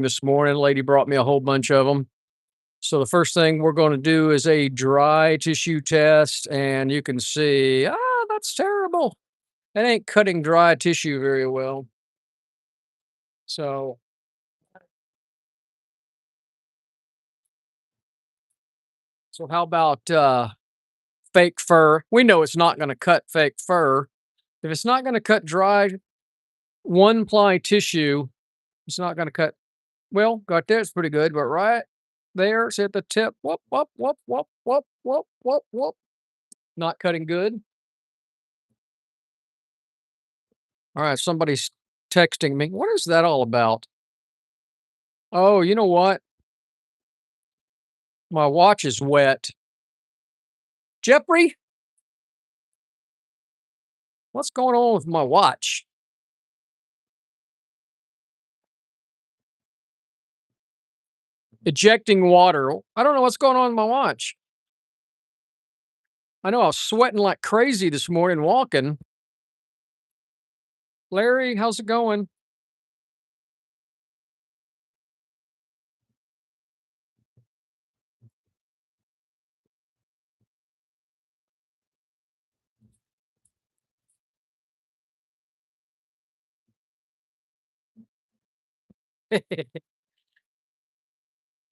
this morning. Lady brought me a whole bunch of them. So the first thing we're going to do is a dry tissue test, and you can see, that's terrible. It ain't cutting dry tissue very well. So, so how about fake fur? We know it's not going to cut fake fur. If it's not going to cut dry one ply tissue, it's not going to cut. Well, got there. It's pretty good, but right there, it's at the tip. Whoop, whoop, whoop, whoop, whoop, whoop, whoop, whoop. Not cutting good. All right, somebody's texting me. What is that all about? Oh, you know what? My watch is wet. Jeffrey, what's going on with my watch? Ejecting water. I don't know what's going on with my watch. I know I was sweating like crazy this morning walking. Larry, how's it going?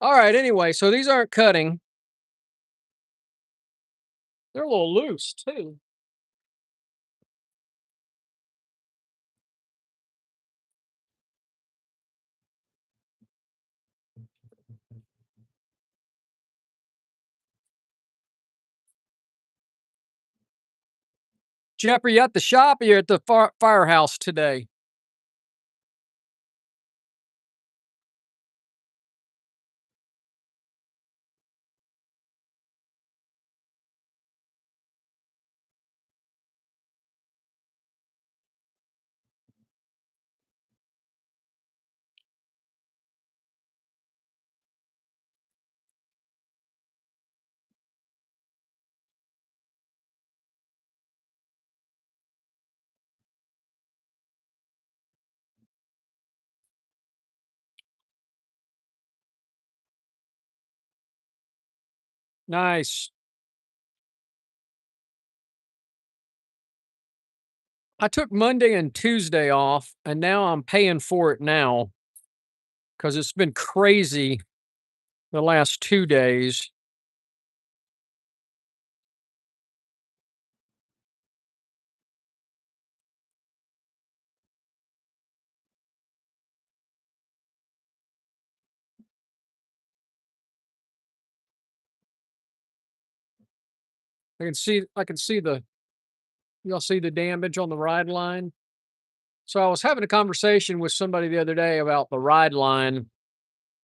All right, anyway, so these aren't cutting. They're a little loose too. Jeffrey, you at the shop or you at the firehouse today? Nice. I took Monday and Tuesday off, and now I'm paying for it now because it's been crazy the last 2 days. I can see the y'all see the damage on the ride line. So I was having a conversation with somebody the other day about the ride line.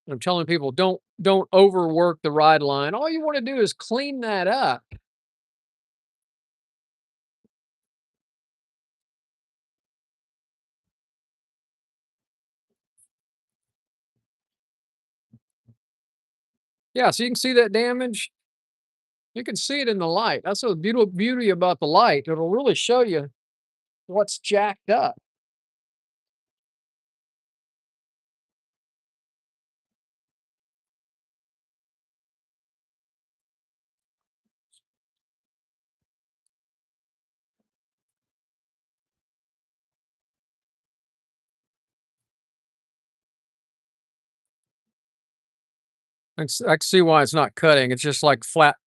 I'm telling people don't overwork the ride line. All you want to do is clean that up. Yeah, so you can see that damage. You can see it in the light. That's the beautiful beauty about the light. It'll really show you what's jacked up. I can see why it's not cutting. It's just like flat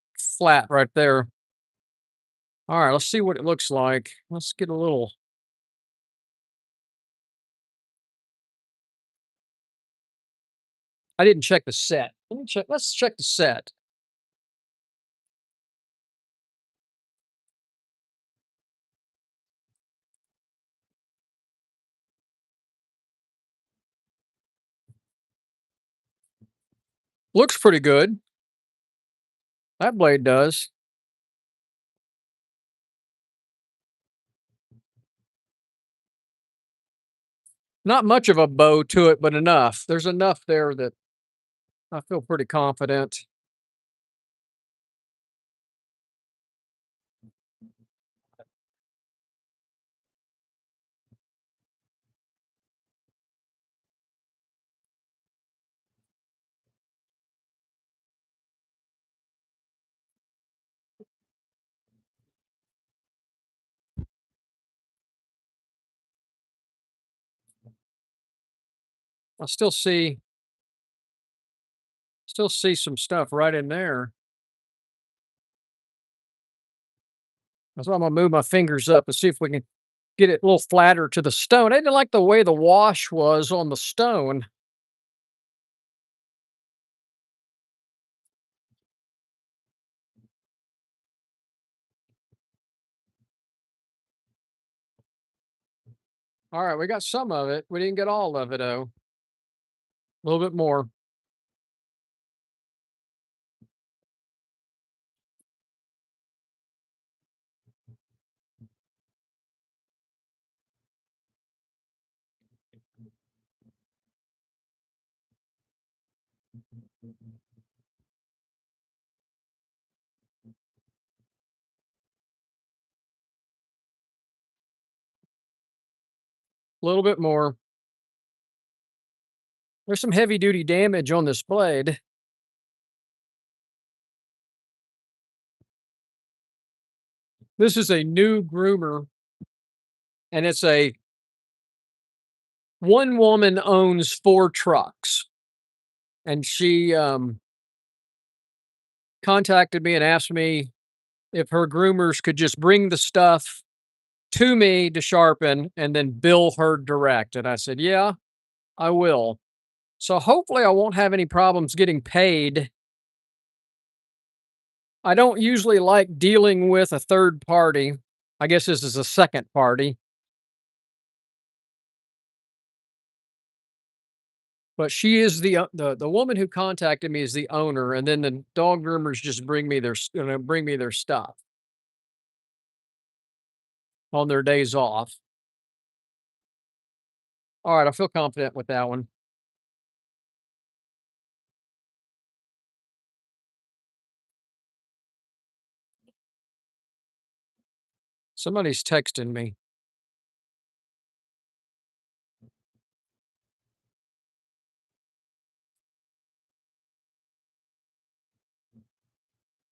right there. All right, let's see what it looks like. Let's get a little. I didn't check the set. Let me check. Let's check the set. Looks pretty good. That blade does. Not much of a bow to it, but enough. There's enough there that I feel pretty confident. I still see some stuff right in there. That's why I'm gonna move my fingers up and see if we can get it a little flatter to the stone. I didn't like the way the wash was on the stone. All right, we got some of it. We didn't get all of it though. A little bit more. A little bit more. There's some heavy duty damage on this blade. This is a new groomer, and it's a one woman owns 4 trucks, and she contacted me and asked me if her groomers could just bring the stuff to me to sharpen and then bill her direct. And I said, "Yeah, I will." So hopefully I won't have any problems getting paid. I don't usually like dealing with a third party. I guess this is a second party, but she is the woman who contacted me is the owner, and then the dog groomers just bring me their stuff on their days off. All right, I feel confident with that one. Somebody's texting me.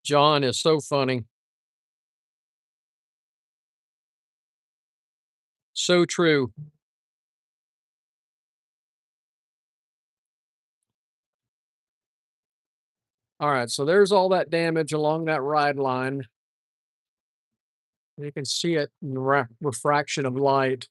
John is so funny. So true. All right, so there's all that damage along that ride line. You can see it in the refraction of light.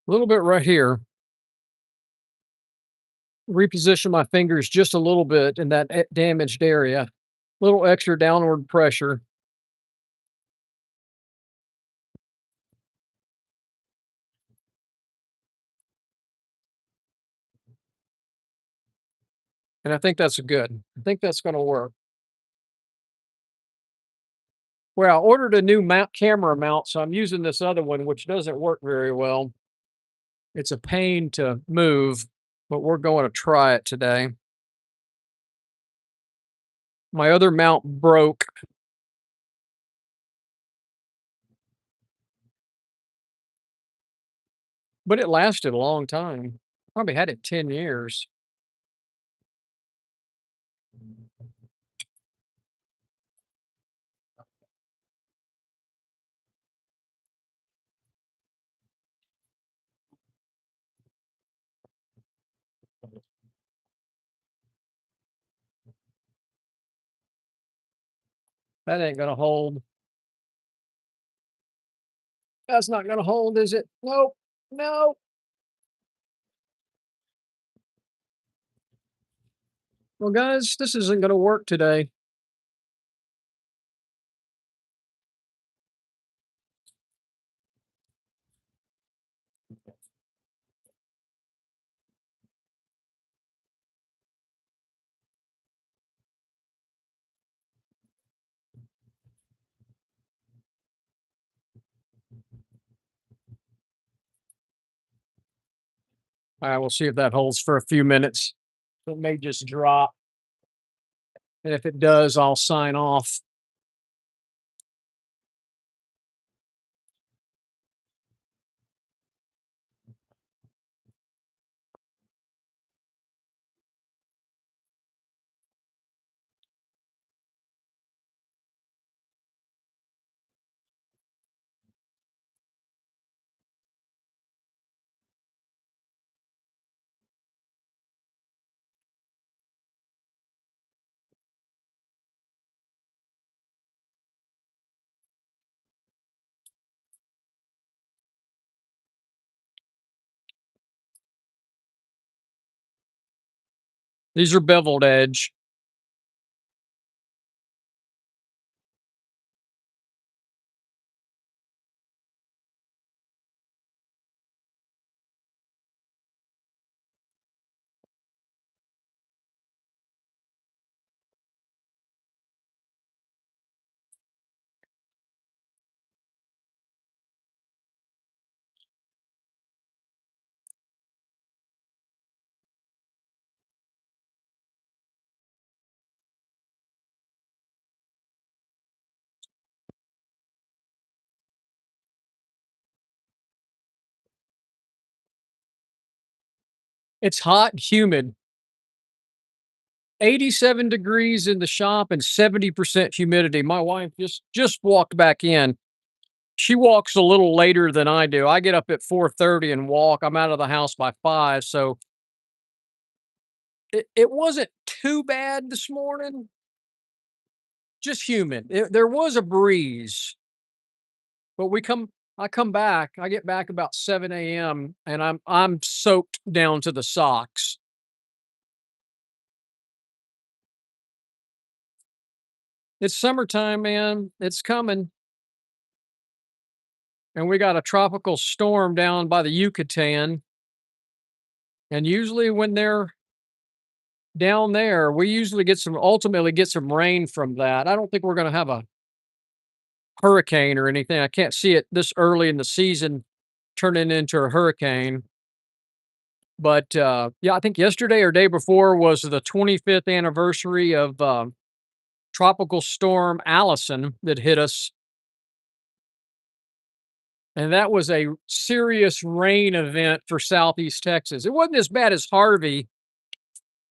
A little bit right here. Reposition my fingers just a little bit in that damaged area. Little extra downward pressure. And I think that's good. I think that's going to work. Well, I ordered a new camera mount, so I'm using this other one, which doesn't work very well. It's a pain to move, but we're going to try it today. My other mount broke. But it lasted a long time. Probably had it 10 years. That ain't gonna hold. That's not gonna hold, is it? Nope. No. Well, guys, this isn't gonna work today. All right, we'll see if that holds for a few minutes. It may just drop. And if it does, I'll sign off. These are beveled edge. It's hot and humid. 87 degrees in the shop and 70% humidity. My wife just walked back in. She walks a little later than I do. I get up at 4:30 and walk. I'm out of the house by 5, so it wasn't too bad this morning. Just humid. There was a breeze, but I come back. I get back about 7 a.m. and I'm soaked down to the socks. It's summertime, man. It's coming. And we got a tropical storm down by the Yucatan. And usually when they're down there, we usually ultimately get some rain from that. I don't think we're going to have a hurricane or anything. I can't see it this early in the season turning into a hurricane. But yeah, I think yesterday or day before was the 25th anniversary of Tropical Storm Allison that hit us. And that was a serious rain event for Southeast Texas. It wasn't as bad as Harvey,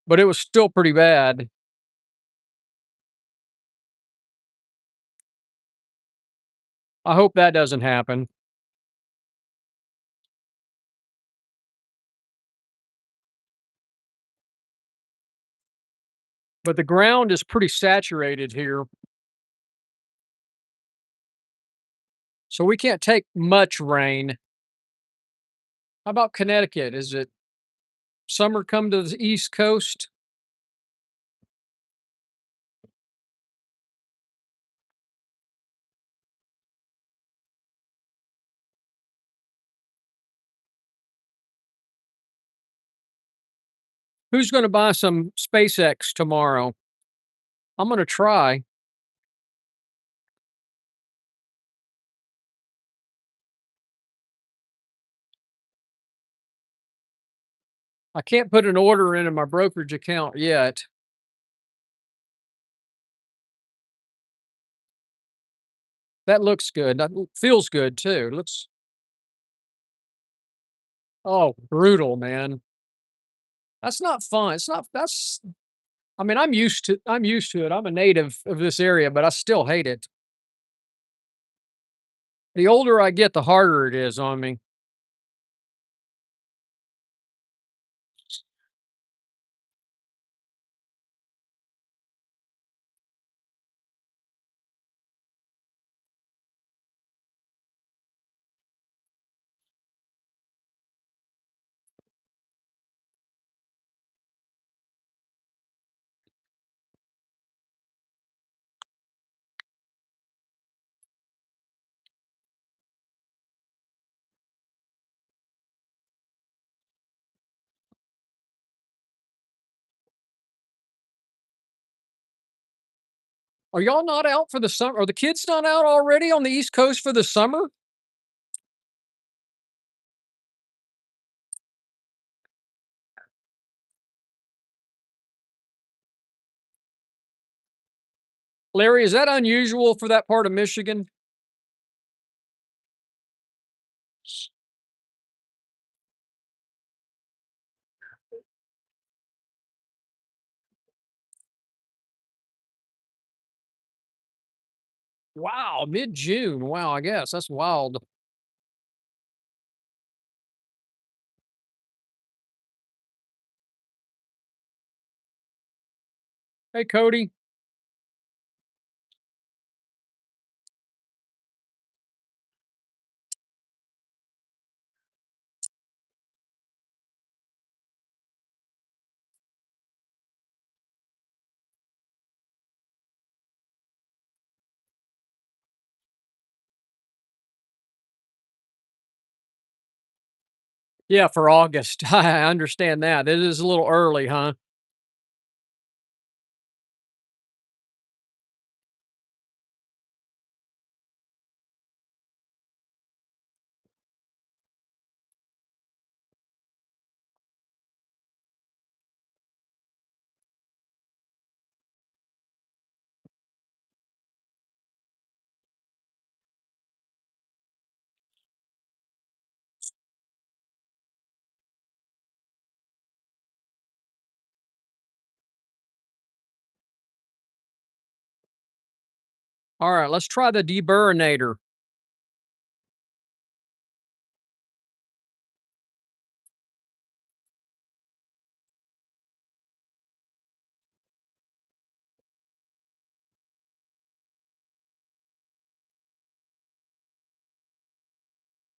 but it was still pretty bad. I hope that doesn't happen. But the ground is pretty saturated here. So we can't take much rain. How about Connecticut? Is it summer come to the East Coast? Who's going to buy some SpaceX tomorrow? I'm going to try. I can't put an order in my brokerage account yet. That looks good. That feels good too. Looks, oh, brutal, man. That's not fun. It's not, that's, I mean, I'm used to it. I'm a native of this area, but I still hate it. The older I get, the harder it is on me. Are y'all not out for the summer? Are the kids not out already on the East Coast for the summer? Larry, is that unusual for that part of Michigan? Wow, mid-June. Wow, I guess that's wild. Hey, Cody. Yeah, for August. I understand that. It is a little early, huh? All right, let's try the deburinator.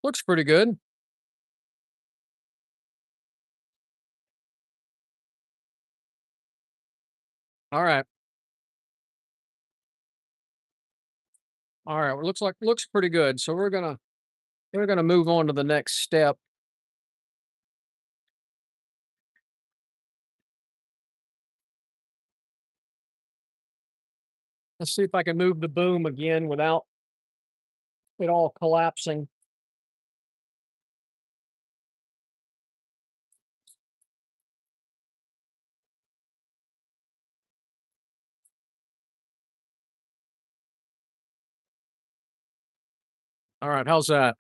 Looks pretty good. All right. All right. Well, looks pretty good. So we're gonna move on to the next step. Let's see if I can move the boom again without it all collapsing. All right, how's that?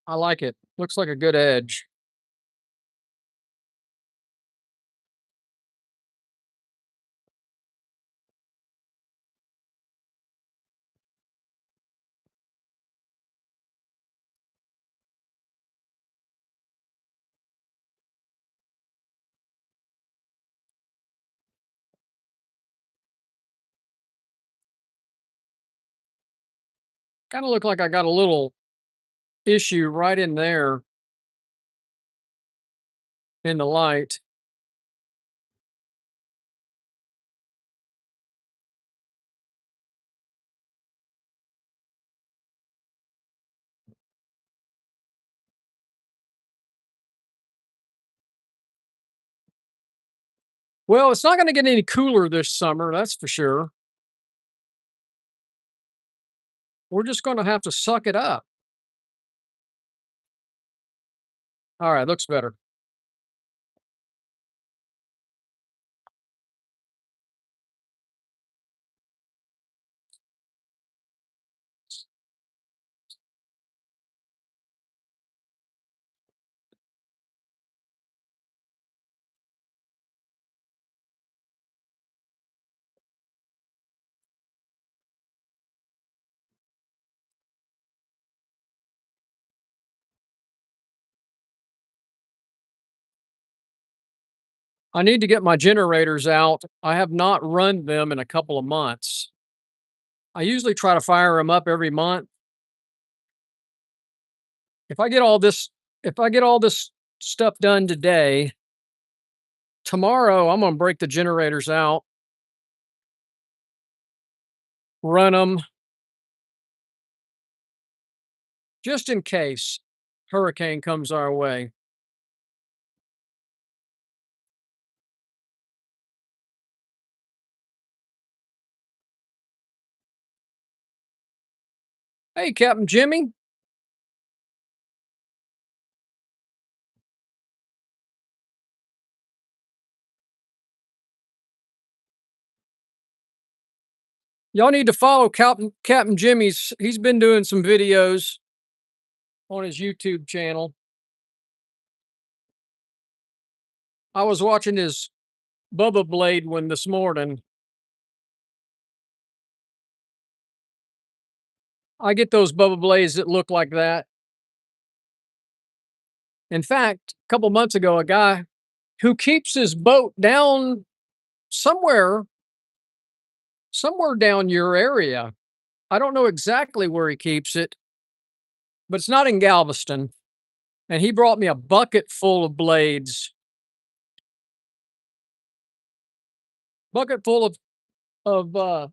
I like it. Looks like a good edge. Kind of look like I got a little issue right in there in the light. Well, it's not going to get any cooler this summer, that's for sure. We're just going to have to suck it up. All right, looks better. I need to get my generators out. I have not run them in a couple of months. I usually try to fire them up every month. If I get all this if I get all this stuff done today, tomorrow I'm gonna break the generators out, run them just in case hurricane comes our way. Hey, Captain Jimmy. Y'all need to follow Captain Jimmy's. He's been doing some videos on his YouTube channel. I was watching his Bubba Blade one this morning. I get those Bubba Blades that look like that. In fact, a couple months ago, a guy who keeps his boat down somewhere, somewhere down your area. I don't know exactly where he keeps it, but it's not in Galveston. And he brought me a bucket full of blades, bucket full of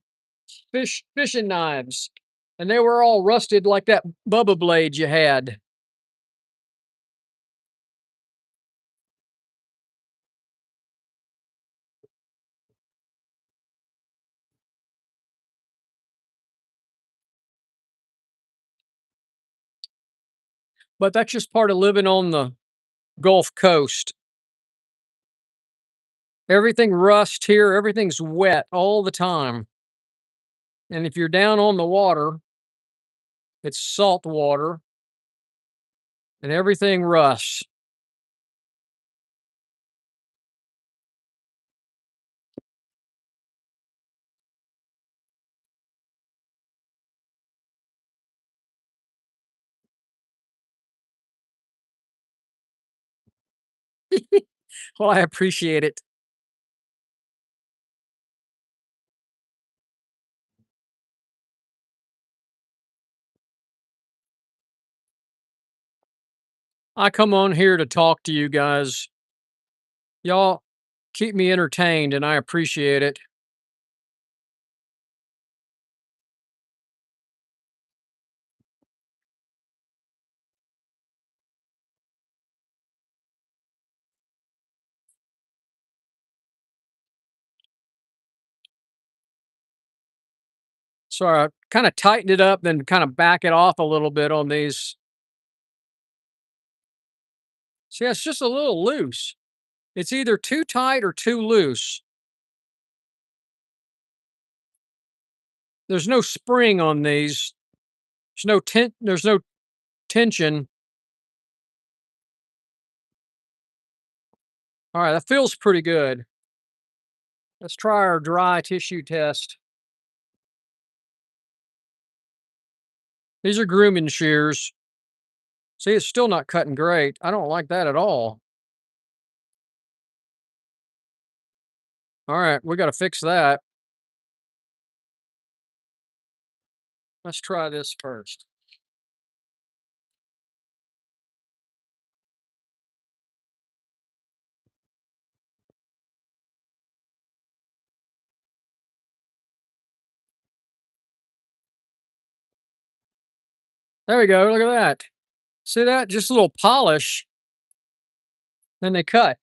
fishing knives, and they were all rusted like that Bubba blade you had. But that's just part of living on the Gulf Coast. Everything rusts here, everything's wet all the time. And if you're down on the water, it's salt water and everything rusts. Well, I appreciate it. I come on here to talk to you guys. Y'all keep me entertained, and I appreciate it. So I kind of tighten it up, then kind of back it off a little bit on these. See, it's just a little loose. It's either too tight or too loose. There's no spring on these. There's no tension. All right, that feels pretty good. Let's try our dry tissue test. These are grooming shears. See, it's still not cutting great. I don't like that at all. All right, we got to fix that. Let's try this first. There we go. Look at that. See that? Just a little polish, then they cut.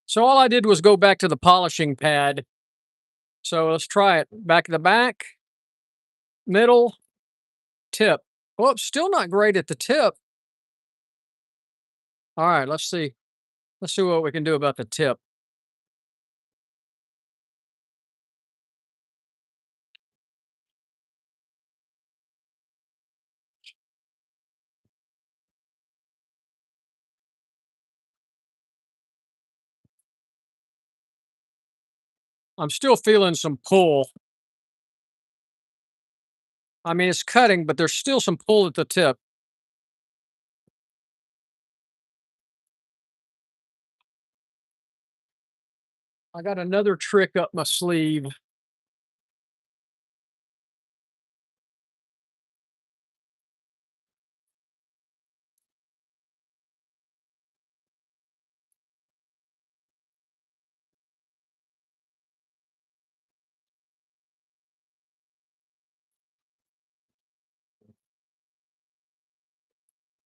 So all I did was go back to the polishing pad. So let's try it. Back to the back, middle, tip. Oh, it's still not great at the tip. All right, let's see. Let's see what we can do about the tip. I'm still feeling some pull. I mean, it's cutting, but there's still some pull at the tip. I got another trick up my sleeve.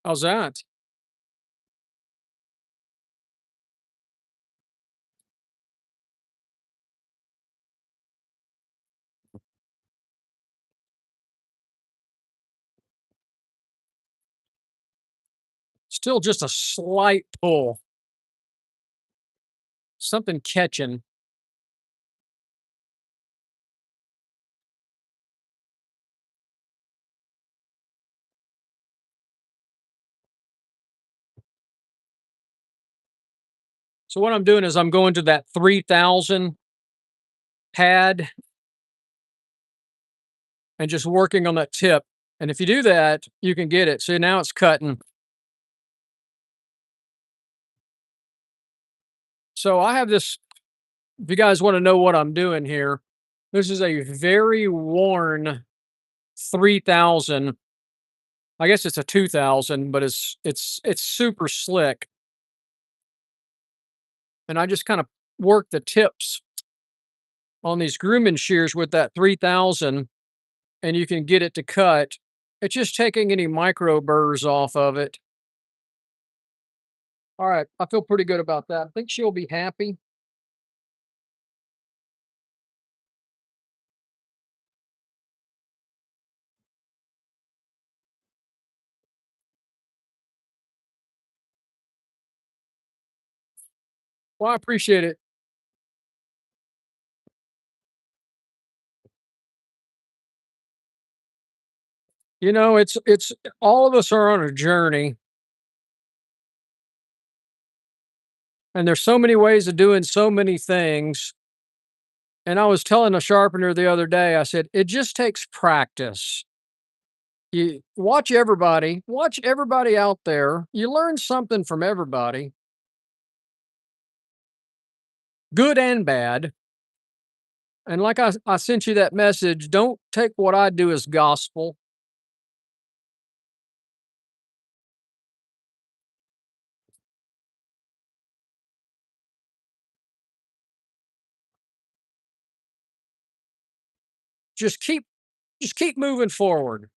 How's that? Still just a slight pull, something catching. So what I'm doing is I'm going to that 3,000 pad and just working on that tip. And if you do that, you can get it. See, now it's cutting. So I have this, if you guys want to know what I'm doing here, this is a very worn 3,000. I guess it's a 2,000, but it's super slick. And I just kind of work the tips on these grooming shears with that 3,000, and you can get it to cut. It's just taking any micro burrs off of it. All right, I feel pretty good about that. I think she'll be happy. Well, I appreciate it. You know, it's all of us are on a journey, and there's so many ways of doing so many things. And I was telling a sharpener the other day, I said, it just takes practice. You watch everybody out there. You learn something from everybody, good and bad. And like I sent you that message, don't take what I do as gospel. Just keep just keep moving forward.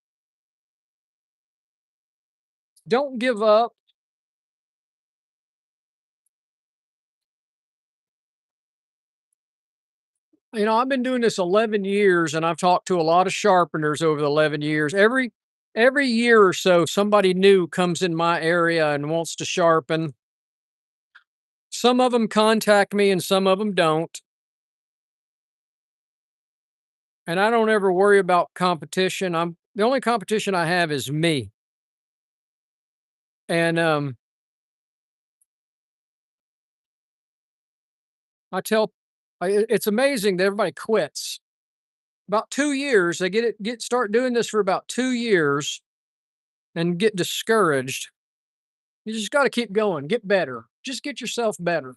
Don't give up. You know, I've been doing this 11 years and I've talked to a lot of sharpeners over the 11 years. Every year or so somebody new comes in my area and wants to sharpen. Some of them contact me and some of them don't. And I don't ever worry about competition. I'm the only competition I have is me. And I tell it's amazing that everybody quits. About 2 years, they get start doing this for about 2 years and get discouraged. You just got to keep going, get better. Just get yourself better.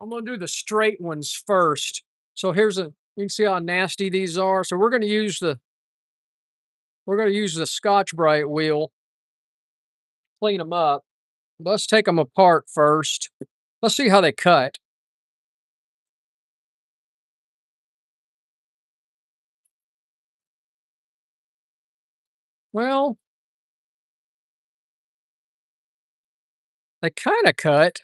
I'm going to do the straight ones first. So here's a you can see how nasty these are. So we're going to use the Scotch Brite wheel, clean them up. Let's take them apart first. Let's see how they cut. Well, they kind of cut.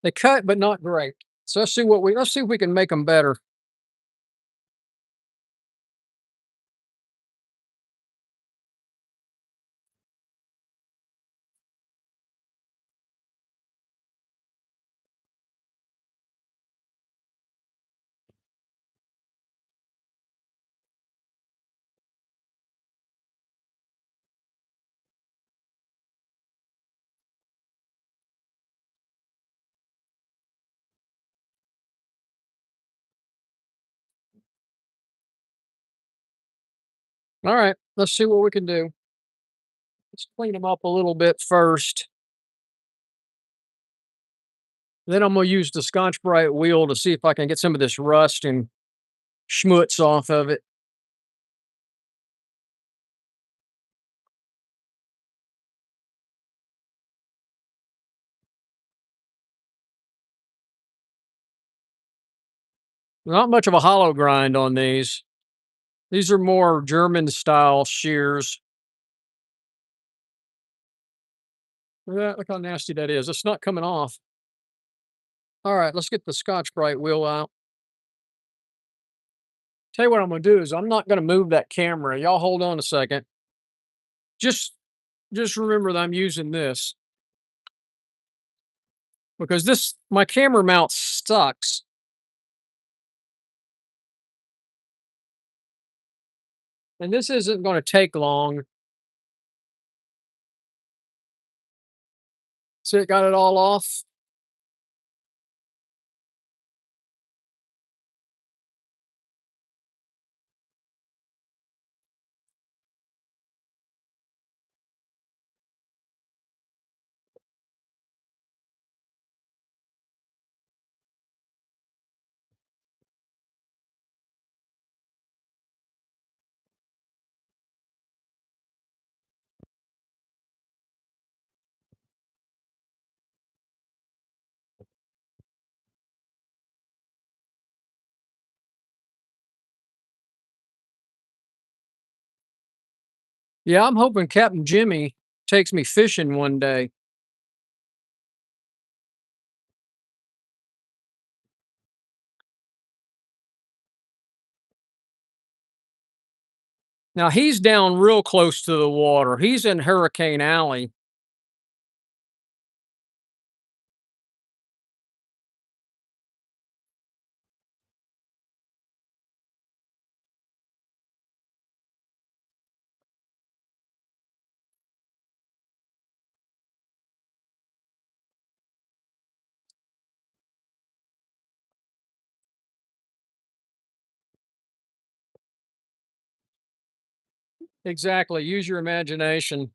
They cut, but not great. So let's see if we can make them better. All right, let's see what we can do. Let's clean them up a little bit first. Then I'm gonna use the Scotch Brite wheel to see if I can get some of this rust and schmutz off of it. Not much of a hollow grind on these. These are more German style shears. Look at that, look how nasty that is. It's not coming off. All right, let's get the Scotch Brite wheel out. Tell you what I'm gonna do is I'm not gonna move that camera. Y'all hold on a second. Just just remember that I'm using this because this my camera mount sucks. And this isn't gonna take long. So it got it all off. Yeah, I'm hoping Captain Jimmy takes me fishing one day. Now he's down real close to the water. He's in Hurricane Alley. Exactly. Use your imagination.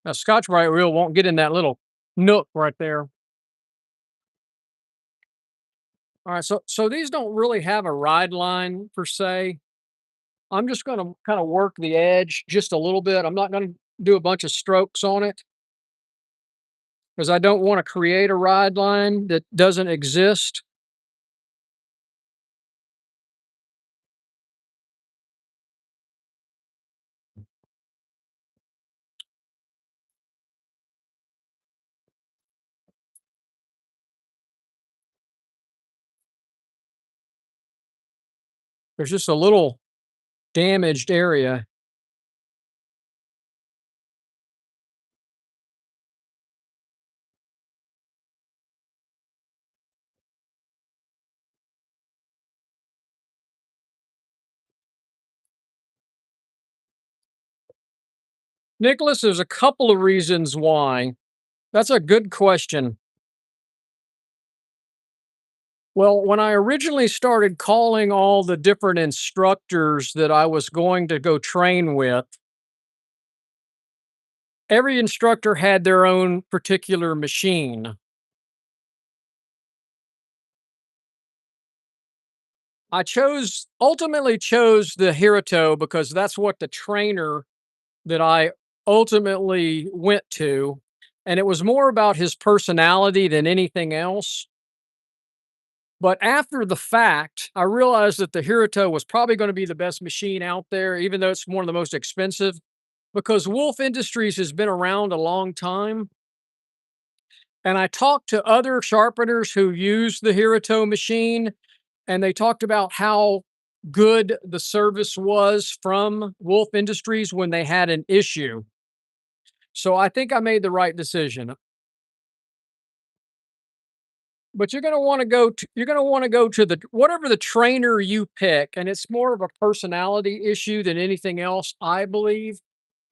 A Scotch Brite reel won't get in that little nook right there. All right, so these don't really have a ride line per se. I'm just gonna kind of work the edge just a little bit. I'm not gonna do a bunch of strokes on it because I don't want to create a ride line that doesn't exist. There's just a little damaged area. Nicholas, there's a couple of reasons why. That's a good question. Well, when I originally started calling all the different instructors that I was going to go train with, every instructor had their own particular machine. Ultimately chose the Hirito because that's what the trainer that I ultimately went to. And it was more about his personality than anything else. But after the fact, I realized that the Hirito was probably going to be the best machine out there, even though it's one of the most expensive, because Wolf Industries has been around a long time. And I talked to other sharpeners who use the Hirito machine, and they talked about how good the service was from Wolf Industries when they had an issue. So I think I made the right decision. But you're going to want to go to the whatever the trainer you pick, and it's more of a personality issue than anything else, I believe.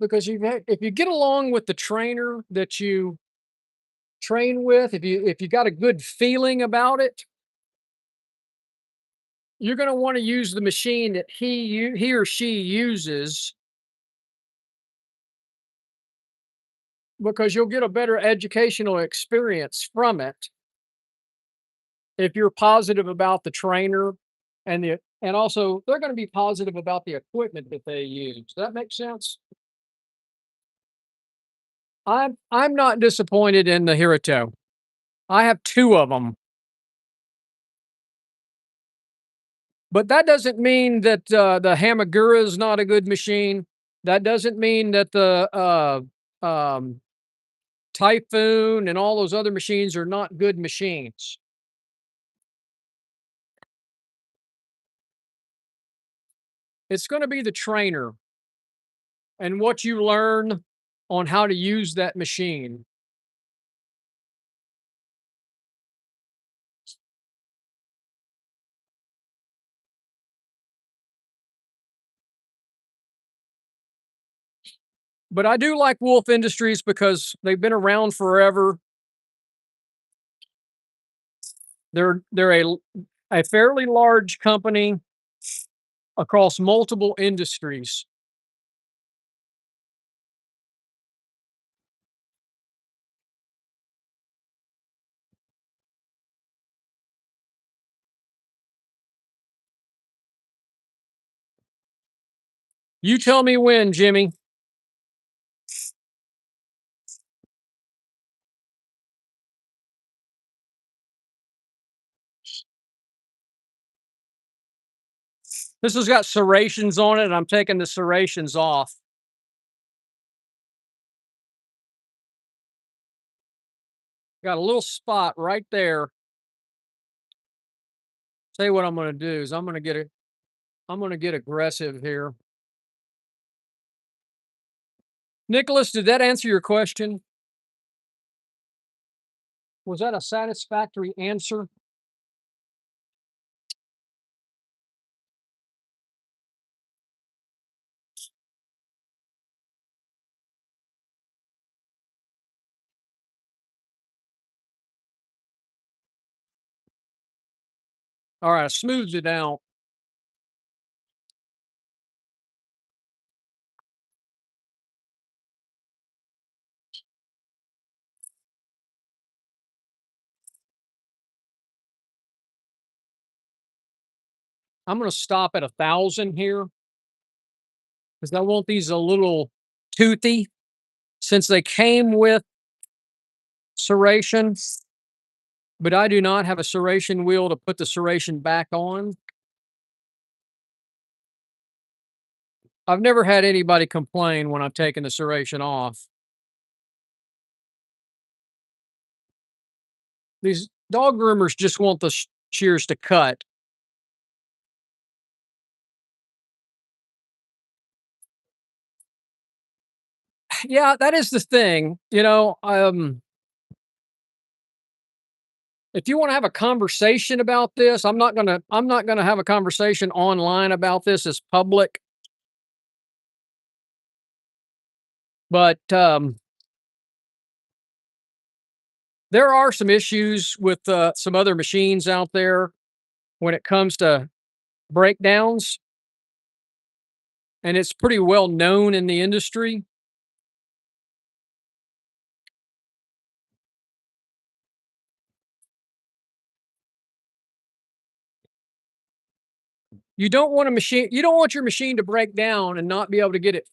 because if you get along with the trainer that you train with, if you got a good feeling about it, you're going to want to use the machine that he or she uses, because you'll get a better educational experience from it if you're positive about the trainer, and also they're going to be positive about the equipment that they use. Does that make sense? I'm not disappointed in the Hirito. I have 2 of them, but that doesn't mean that, the Hamagura is not a good machine. That doesn't mean that the, Typhoon and all those other machines are not good machines. It's gonna be the trainer and what you learn on how to use that machine. But I do like Wolf Industries because they've been around forever. They're a fairly large company across multiple industries. You tell me when, Jimmy. This has got serrations on it, and I'm taking the serrations off. Got a little spot right there. Tell you what I'm gonna do is I'm gonna get aggressive here. Nicholas, did that answer your question? Was that a satisfactory answer? All right, I smoothed it out. I'm gonna stop at 1,000 here because I want these a little toothy since they came with serration, but I do not have a serration wheel to put the serration back on. I've never had anybody complain when I've taken the serration off. These dog groomers just want the shears to cut. Yeah, that is the thing. If you want to have a conversation about this, I'm not gonna have a conversation online about this as public. But there are some issues with some other machines out there when it comes to breakdowns, and it's pretty well known in the industry. You don't want your machine to break down and not be able to get it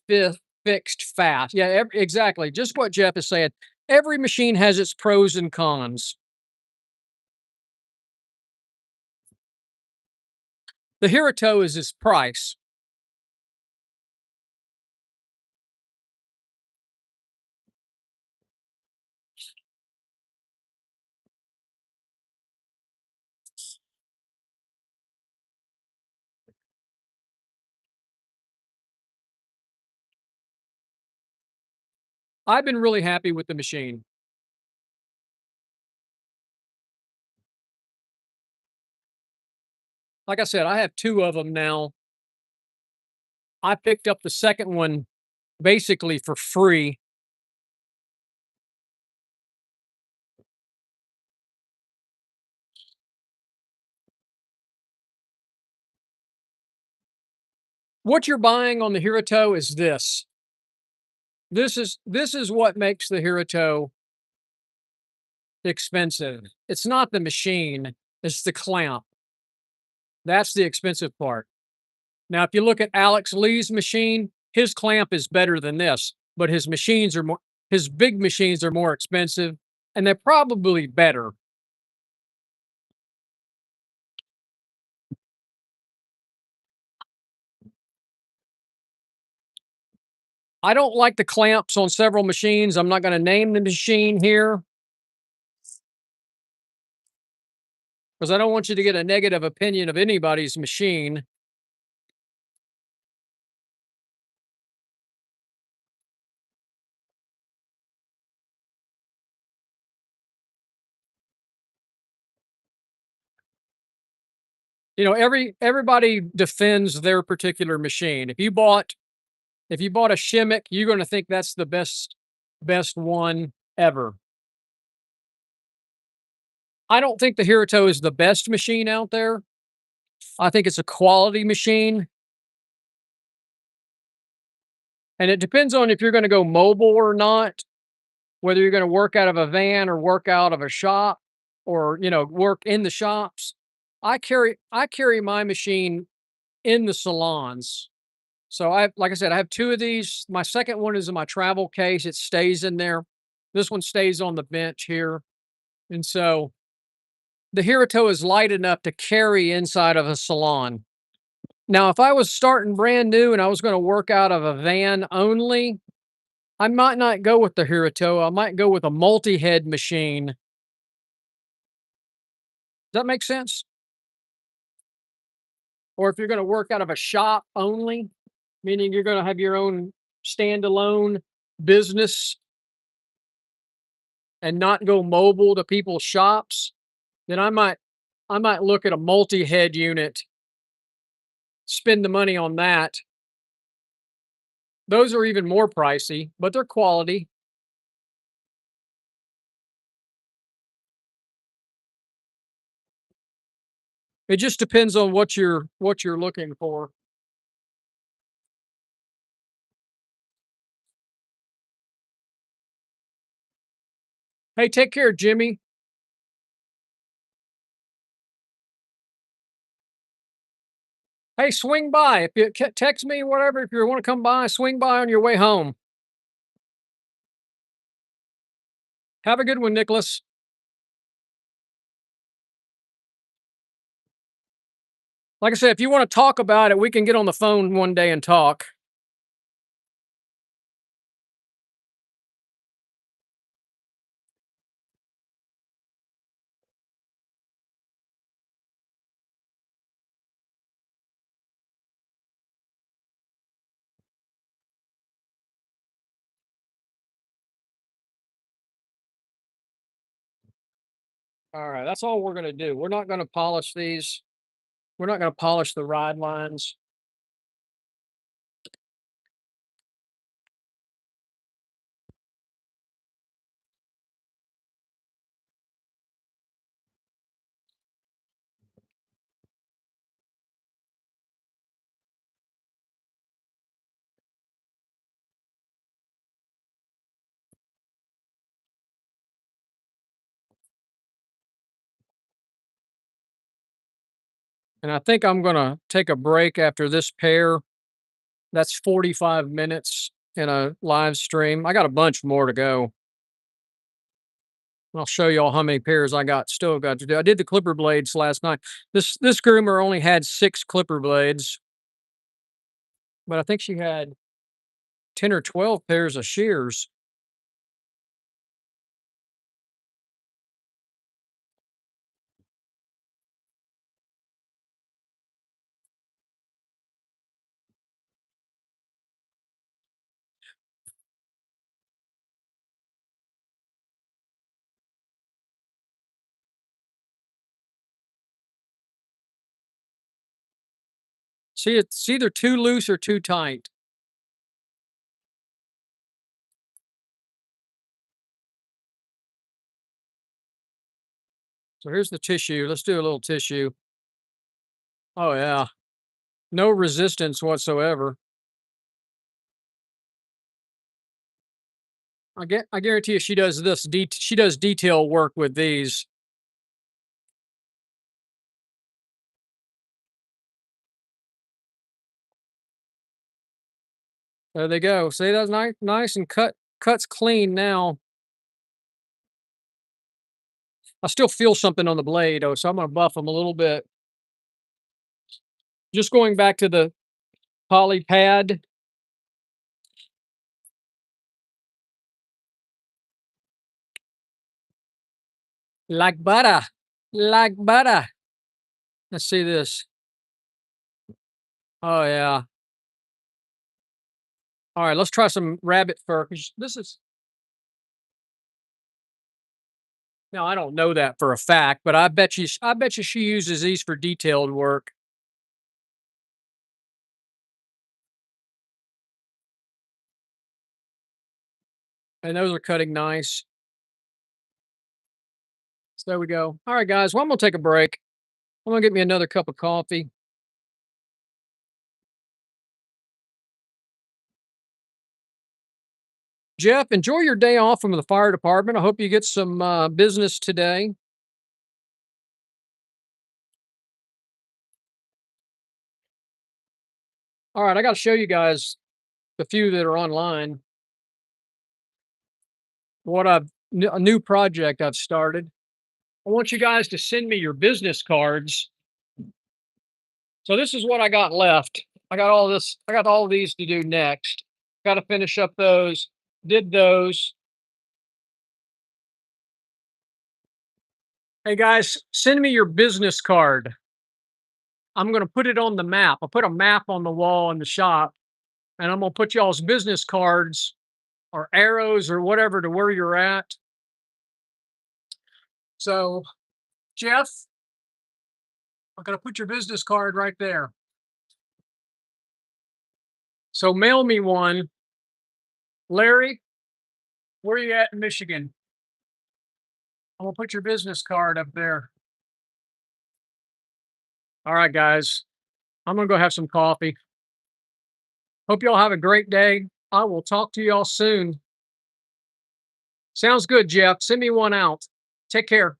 fixed fast. Yeah, exactly. Just what Jeff is saying. Every machine has its pros and cons. The Hirito is its price. I've been really happy with the machine. Like I said, I have 2 of them now. I picked up the second one basically for free. What you're buying on the Hirito is this. This is what makes the Hirito expensive. It's not the machine, it's the clamp. That's the expensive part. Now, if you look at Alex Lee's machine, his clamp is better than this, but his big machines are more expensive and they're probably better. I don't like the clamps on several machines. I'm not going to name the machine here because I don't want you to get a negative opinion of anybody's machine. Everybody defends their particular machine. If you bought a Shimmick, you're going to think that's the best one ever. I don't think the Hirito is the best machine out there. I think it's a quality machine. And it depends on if you're going to go mobile or not, whether you're going to work out of a van or work out of a shop or, work in the shops. I carry my machine in the salons. So like I said, I have two of these. My second one is in my travel case. It stays in there. This one stays on the bench here. And so the Hirito is light enough to carry inside of a salon. Now, if I was starting brand new and I was going to work out of a van only, I might not go with the Hirito. I might go with a multi-head machine. Does that make sense? Or if you're going to work out of a shop only, meaning you're going to have your own standalone business and not go mobile to people's shops, then I might look at a multi-head unit, spend the money on that. Those are even more pricey, but they're quality. It just depends on what you're looking for. Hey, take care, Jimmy. Hey, swing by. If you text me, whatever, if you want to come by, swing by on your way home. Have a good one, Nicholas. Like I said, if you want to talk about it, we can get on the phone one day and talk. All right, that's all we're going to do. We're not going to polish these. We're not going to polish the ride lines. And I think I'm going to take a break after this pair. That's 45 minutes in a live stream. I got a bunch more to go. I'll show y'all how many pairs I still got to do. I did the clipper blades last night. This groomer only had 6 clipper blades, but I think she had 10 or 12 pairs of shears. See, it's either too loose or too tight. So here's the tissue. Let's do a little tissue. Oh yeah. No resistance whatsoever. I guarantee you she does this she does detail work with these. There they go. See, that's nice and cuts clean now. I still feel something on the blade though, so I'm gonna buff them a little bit. Just going back to the poly pad. Like butter. Like butter. Let's see this. Oh yeah. All right, let's try some rabbit fur. 'Cause this is now I don't know that for a fact, but I bet you she uses these for detailed work. And those are cutting nice. So there we go. All right, guys. Well, I'm gonna take a break. I'm gonna get me another cup of coffee. Jeff, enjoy your day off from the fire department. I hope you get some business today. All right, I got to show you guys the few that are online. A new project I've started. I want you guys to send me your business cards. So this is what I got left. I got all this. I got all these to do next. Got to finish up those. Did those. Hey guys, send me your business card. I'm going to put it on the map. I put a map on the wall in the shop, and I'm going to put y'all's business cards or arrows or whatever to where you're at. So, Jeff, I'm going to put your business card right there. So, mail me one. Larry, where are you at in Michigan? I'm going to put your business card up there. All right, guys. I'm going to go have some coffee. Hope y'all have a great day. I will talk to y'all soon. Sounds good, Jeff. Send me one out. Take care.